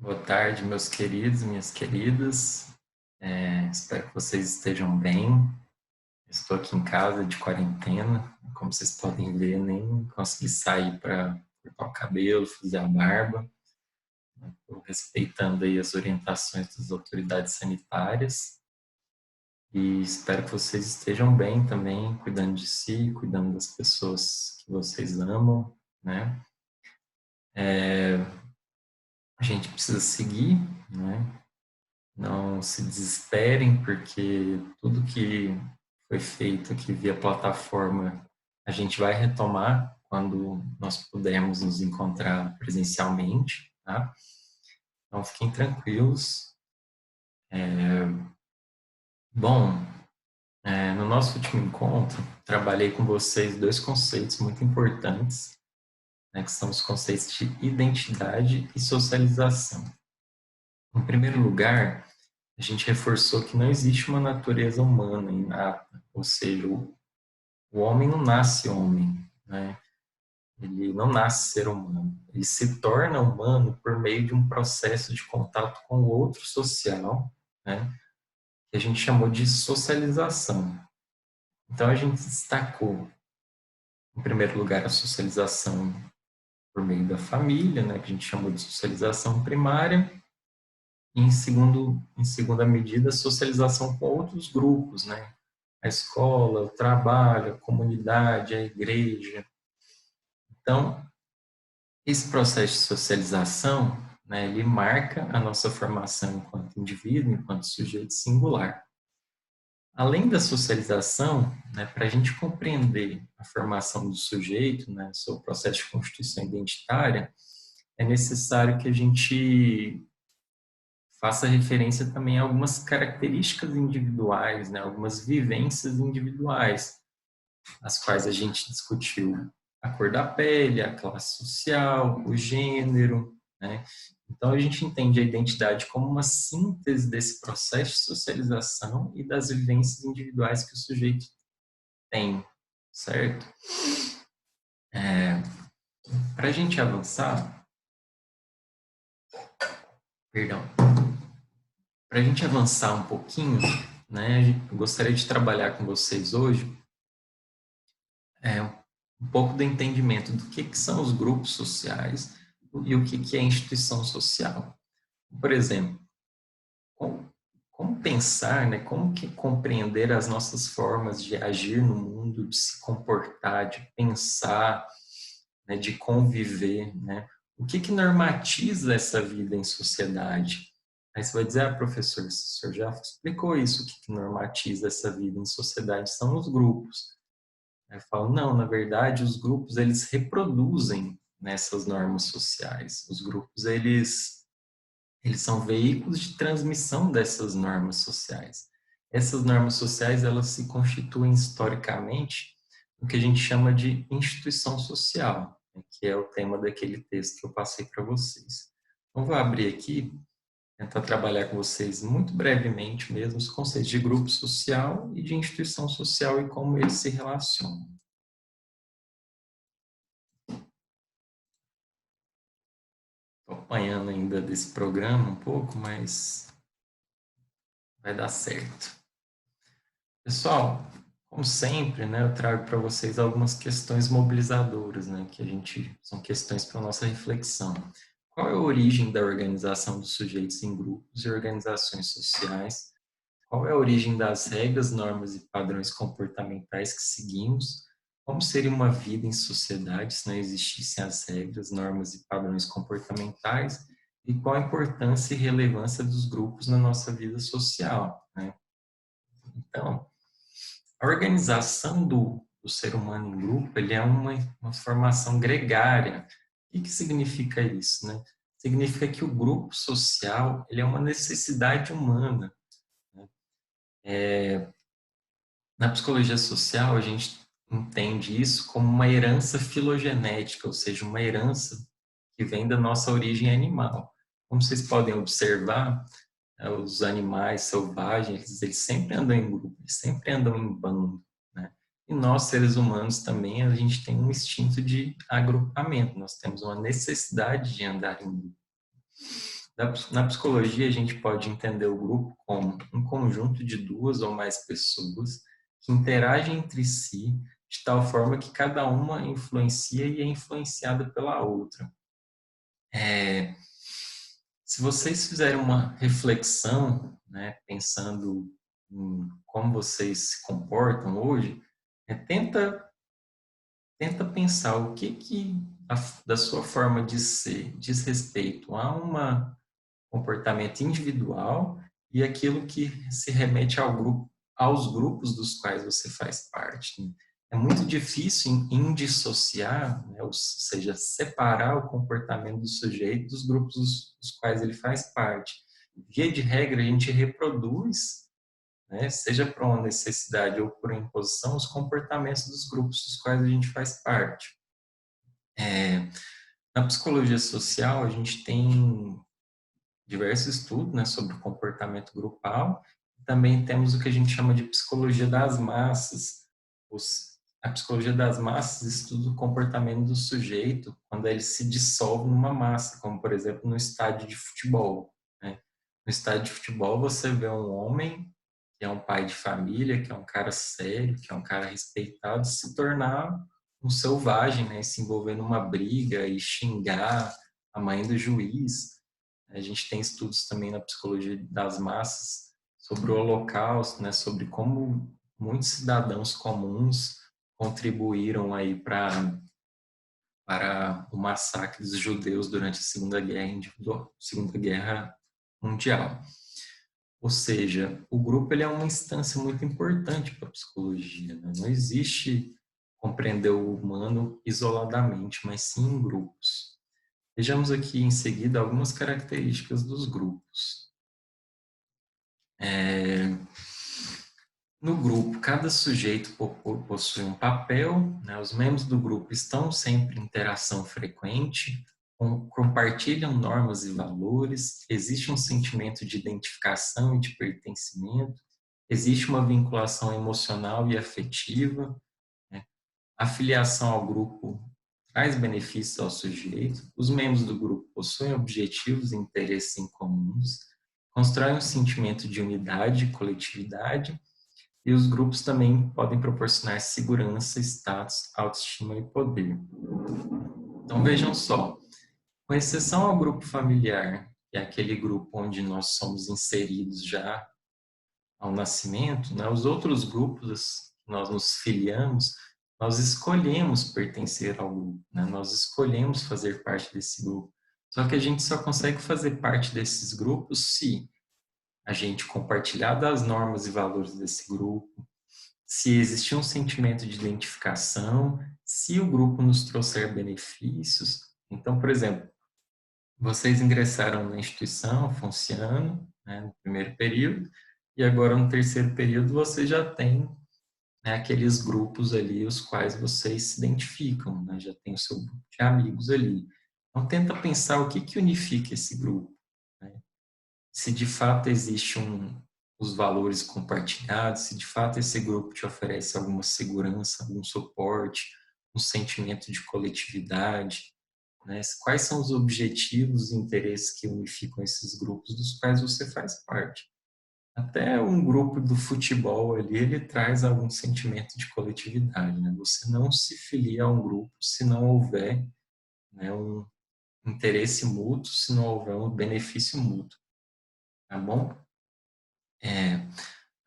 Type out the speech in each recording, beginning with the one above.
Boa tarde, meus queridos, minhas queridas. Espero que vocês estejam bem. Estou aqui em casa de quarentena. Como vocês podem ver, nem consegui sair para cortar o cabelo, fazer a barba. Estou respeitando aí as orientações das autoridades sanitárias. E espero que vocês estejam bem também, cuidando de si, cuidando das pessoas que vocês amam, né? A gente precisa seguir, né? Não se desesperem, porque tudo que foi feito aqui via plataforma a gente vai retomar quando nós pudermos nos encontrar presencialmente, tá? Então fiquem tranquilos. Bom, no nosso último encontro, trabalhei com vocês dois conceitos muito importantes, né, que são os conceitos de identidade e socialização. Em primeiro lugar, a gente reforçou que não existe uma natureza humana inata, ou seja, o homem não nasce homem, né? Ele não nasce ser humano. Ele se torna humano por meio de um processo de contato com o outro social, né? Que a gente chamou de socialização. Então, a gente destacou, em primeiro lugar, a socialização por meio da família, né? Que a gente chamou de socialização primária. E, em segunda medida, a socialização com outros grupos, né? A escola, o trabalho, a comunidade, a igreja. Então, esse processo de socialização, né, ele marca a nossa formação enquanto indivíduo, enquanto sujeito singular. Além da socialização, né, para a gente compreender a formação do sujeito, né, seu processo de constituição identitária, é necessário que a gente faça referência também a algumas características individuais, né, algumas vivências individuais, as quais a gente discutiu a cor da pele, a classe social, o gênero, né? Então, a gente entende a identidade como uma síntese desse processo de socialização e das vivências individuais que o sujeito tem, certo? Para a gente avançar, perdão, para a gente avançar um pouquinho, né, eu gostaria de trabalhar com vocês hoje um pouco do entendimento do que são os grupos sociais e o que é instituição social. Por exemplo, como pensar, né, como que compreender as nossas formas de agir no mundo, de se comportar, de pensar, né, de conviver, né? O que normatiza essa vida em sociedade? Aí você vai dizer, professor, o senhor já explicou isso, o que normatiza essa vida em sociedade são os grupos. Eu falo, não, na verdade, os grupos, eles reproduzem nessas normas sociais. Os grupos, eles são veículos de transmissão dessas normas sociais. Essas normas sociais, elas se constituem historicamente no que a gente chama de instituição social, né, que é o tema daquele texto que eu passei para vocês. Então, vou abrir aqui, tentar trabalhar com vocês muito brevemente mesmo os conceitos de grupo social e de instituição social e como eles se relacionam. Estou apanhando ainda desse programa um pouco, mas vai dar certo. Pessoal, como sempre, né, eu trago para vocês algumas questões mobilizadoras, né, são questões para nossa reflexão. Qual é a origem da organização dos sujeitos em grupos e organizações sociais? Qual é a origem das regras, normas e padrões comportamentais que seguimos? Como seria uma vida em sociedade se não existissem as regras, normas e padrões comportamentais? E qual a importância e relevância dos grupos na nossa vida social, né? Então, a organização do ser humano em grupo, ele é uma formação gregária. O que significa isso, né? Significa que o grupo social, ele é uma necessidade humana, né? Na psicologia social, a gente entende isso como uma herança filogenética, ou seja, uma herança que vem da nossa origem animal. Como vocês podem observar, os animais selvagens, eles sempre andam em grupo, eles sempre andam em bando, né? E nós, seres humanos, também, a gente tem um instinto de agrupamento, nós temos uma necessidade de andar em grupo. Na psicologia, a gente pode entender o grupo como um conjunto de duas ou mais pessoas que interagem entre si de tal forma que cada uma influencia e é influenciada pela outra. Se vocês fizerem uma reflexão, né, pensando em como vocês se comportam hoje, tenta pensar o que da sua forma de ser diz respeito a um comportamento individual e aquilo que se remete aos grupos dos quais você faz parte, né? É muito difícil indissociar, né, ou seja, separar o comportamento do sujeito dos grupos dos quais ele faz parte. Via de regra, a gente reproduz, né, seja por uma necessidade ou por imposição, os comportamentos dos grupos dos quais a gente faz parte. Na psicologia social, a gente tem diversos estudos, né, sobre o comportamento grupal. Também temos o que a gente chama de psicologia das massas. A psicologia das massas estuda o comportamento do sujeito quando ele se dissolve numa massa, como, por exemplo, no estádio de futebol, né? No estádio de futebol, você vê um homem que é um pai de família, que é um cara sério, que é um cara respeitado, se tornar um selvagem, né? Se envolver numa briga e xingar a mãe do juiz. A gente tem estudos também na psicologia das massas sobre o Holocausto, né, sobre como muitos cidadãos comuns contribuíram aí para o massacre dos judeus durante a Segunda Guerra Mundial. Ou seja, o grupo ele é uma instância muito importante para a psicologia, né? Não existe compreender o humano isoladamente, mas sim em grupos. Vejamos aqui em seguida algumas características dos grupos. No grupo, cada sujeito possui um papel, né? Os membros do grupo estão sempre em interação frequente, compartilham normas e valores, existe um sentimento de identificação e de pertencimento, existe uma vinculação emocional e afetiva, né? A filiação ao grupo traz benefícios ao sujeito, os membros do grupo possuem objetivos e interesses em comuns, constroem um sentimento de unidade e coletividade, e os grupos também podem proporcionar segurança, status, autoestima e poder. Então vejam só, com exceção ao grupo familiar, que é aquele grupo onde nós somos inseridos já ao nascimento, né, os outros grupos que nós nos filiamos, nós escolhemos pertencer ao grupo, né, nós escolhemos fazer parte desse grupo. Só que a gente só consegue fazer parte desses grupos se a gente compartilhar das normas e valores desse grupo, se existir um sentimento de identificação, se o grupo nos trouxer benefícios. Então, por exemplo, vocês ingressaram na instituição Fonciano, né, no primeiro período, e agora no terceiro período você já tem, né, aqueles grupos ali os quais vocês se identificam, né, já tem o seu grupo de amigos ali. Então, tenta pensar o que unifica esse grupo, né? Se de fato existe os valores compartilhados, se de fato esse grupo te oferece alguma segurança, algum suporte, um sentimento de coletividade, né? Quais são os objetivos e interesses que unificam esses grupos dos quais você faz parte. Até um grupo do futebol ali, ele traz algum sentimento de coletividade, né? Você não se filia a um grupo se não houver, né, um interesse mútuo, se não houver um benefício mútuo, tá bom? É,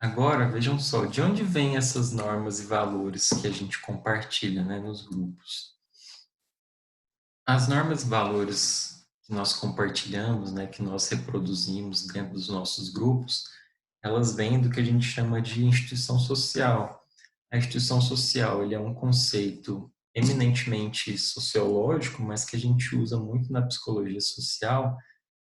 agora, vejam só, de onde vêm essas normas e valores que a gente compartilha, né, nos grupos? As normas e valores que nós compartilhamos, né, que nós reproduzimos dentro dos nossos grupos, elas vêm do que a gente chama de instituição social. A instituição social, ele é um conceito eminentemente sociológico, mas que a gente usa muito na psicologia social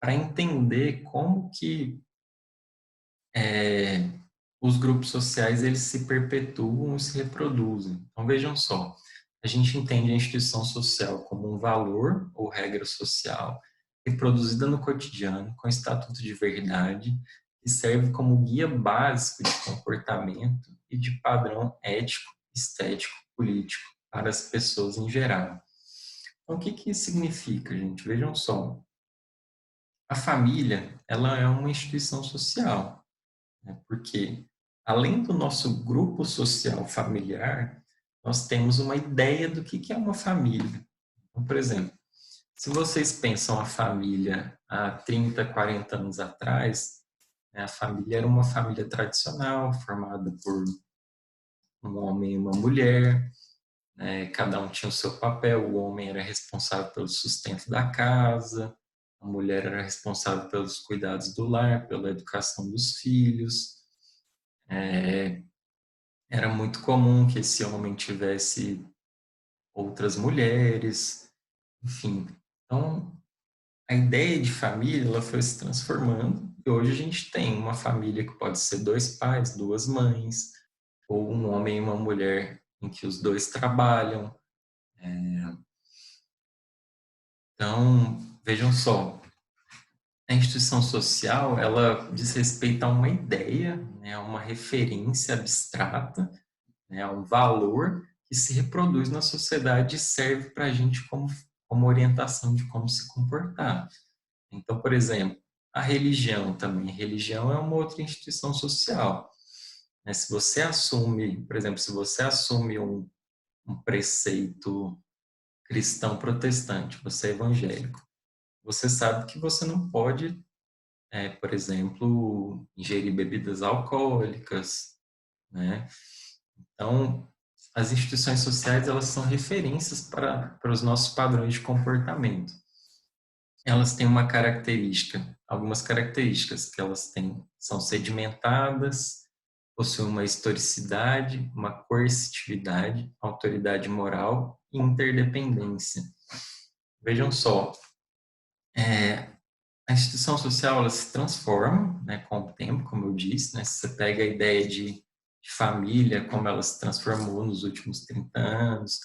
para entender como que os grupos sociais eles se perpetuam e se reproduzem. Então vejam só, a gente entende a instituição social como um valor ou regra social reproduzida no cotidiano com estatuto de verdade que serve como guia básico de comportamento e de padrão ético, estético, político para as pessoas em geral. Então o que isso significa, gente? Vejam só, A família, ela é uma instituição social, né? Porque além do nosso grupo social familiar, nós temos uma ideia do que é uma família. Então, por exemplo, se vocês pensam a família há 30, 40 anos atrás, né, a família era uma família tradicional, formada por um homem e uma mulher, né, cada um tinha o seu papel, o homem era responsável pelo sustento da casa, a mulher era responsável pelos cuidados do lar, pela educação dos filhos. Era muito comum que esse homem tivesse outras mulheres, enfim. Então, a ideia de família ela foi se transformando e hoje a gente tem uma família que pode ser dois pais, duas mães, ou um homem e uma mulher em que os dois trabalham. Então, vejam só, a instituição social ela diz respeito a uma ideia, né, a uma referência abstrata, né, a um valor que se reproduz na sociedade e serve para a gente como orientação de como se comportar. Então, por exemplo, a religião também. A religião é uma outra instituição social, né? Se você assume, por exemplo, se você assume um preceito cristão protestante, você é evangélico, você sabe que você não pode, por exemplo, ingerir bebidas alcoólicas, né? Então, as instituições sociais elas são referências para os nossos padrões de comportamento. Elas têm uma característica, algumas características que elas têm, são sedimentadas, possuem uma historicidade, uma coercitividade, autoridade moral e interdependência. Vejam só, a instituição social ela se transforma, né, com o tempo, como eu disse, né, se você pega a ideia de família, como ela se transformou nos últimos 30 anos,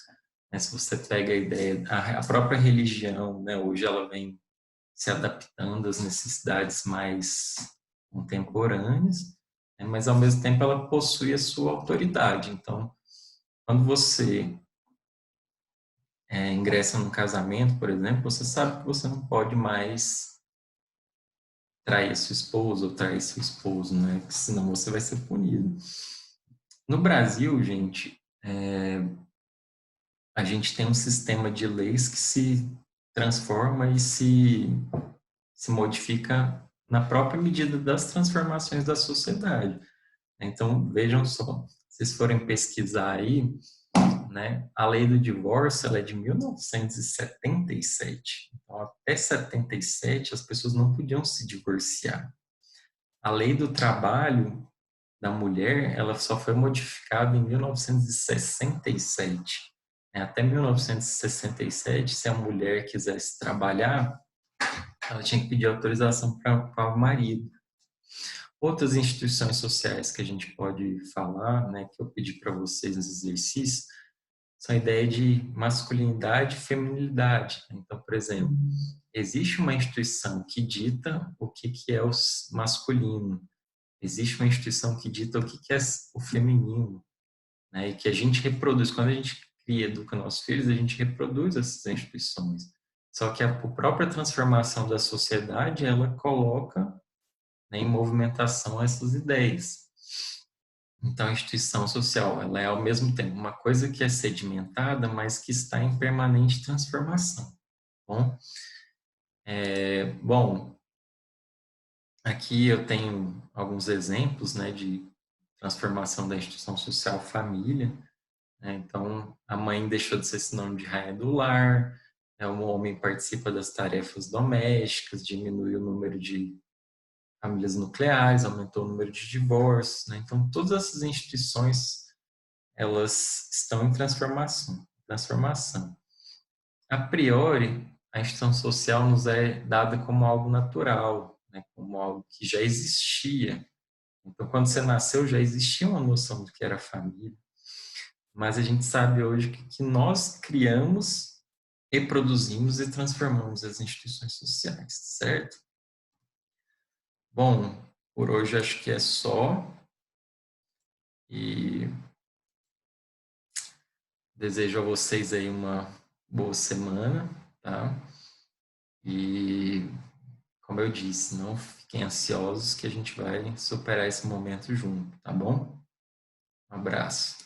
né, se você pega a ideia, a própria religião, né, hoje ela vem se adaptando às necessidades mais contemporâneas, né, mas ao mesmo tempo ela possui a sua autoridade. Então, quando você ingressa num casamento, por exemplo, você sabe que você não pode mais trair sua esposa ou trair seu esposo, né? Porque senão você vai ser punido. No Brasil, gente, a gente tem um sistema de leis que se transforma e se modifica na própria medida das transformações da sociedade. Então, vejam só, se vocês forem pesquisar aí, né, a lei do divórcio ela é de 1977. Então, até 77, as pessoas não podiam se divorciar. A lei do trabalho da mulher, ela só foi modificada em 1967. Até 1967, se a mulher quisesse trabalhar, ela tinha que pedir autorização para o marido. Outras instituições sociais que a gente pode falar, né, que eu pedi para vocês nos exercícios, são a ideia de masculinidade e feminilidade. Então, por exemplo, existe uma instituição que dita o que é o masculino, existe uma instituição que dita o que é o feminino, né, e que a gente reproduz. Quando a gente cria, educa nossos filhos, a gente reproduz essas instituições. Só que a própria transformação da sociedade, ela coloca, né, em movimentação essas ideias. Então, a instituição social, ela é ao mesmo tempo uma coisa que é sedimentada, mas que está em permanente transformação. Bom, bom, aqui eu tenho alguns exemplos, né, de transformação da instituição social família. Né? Então, a mãe deixou de ser sinônimo de rainha do lar, o homem participa das tarefas domésticas, diminui o número de famílias nucleares, aumentou o número de divórcios. Né? Então, todas essas instituições elas estão em transformação. A priori, a instituição social nos é dada como algo natural, né? Como algo que já existia. Então, quando você nasceu, já existia uma noção do que era família. Mas a gente sabe hoje que nós criamos, reproduzimos e transformamos as instituições sociais, certo? Bom, por hoje acho que é só. E desejo a vocês aí uma boa semana, tá? E como eu disse, não fiquem ansiosos que a gente vai superar esse momento junto, tá bom? Um abraço.